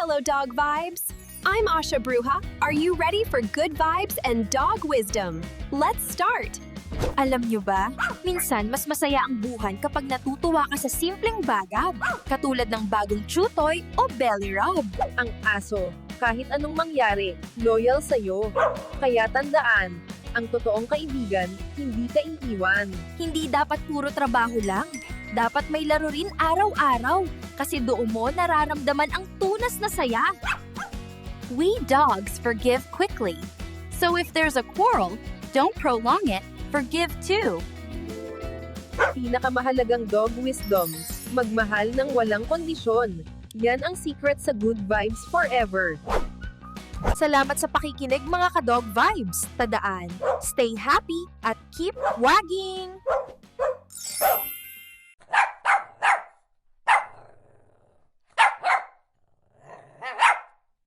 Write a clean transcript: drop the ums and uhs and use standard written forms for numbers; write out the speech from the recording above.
fellow dog vibes! I'm Asha Bruja. Are you ready for good vibes and dog wisdom? Let's start! Alam nyo ba, minsan mas masaya ang buhay kapag natutuwa ka sa simpleng bagay, katulad ng bagong chew toy o belly rub. Ang aso, kahit anong mangyari, loyal sa'yo. Kaya tandaan, ang totoong kaibigan, hindi ka iiwan. Hindi dapat puro trabaho lang. Dapat may laro rin araw-araw, kasi doon mo nararamdaman ang tunas na saya. We dogs forgive quickly. So if there's a quarrel, don't prolong it. Forgive too. Pinakamahalagang dog wisdom, magmahal ng walang kondisyon. Yan ang secret sa good vibes forever. Salamat sa pakikinig mga ka-dog vibes. Tandaan, stay happy at keep wagging!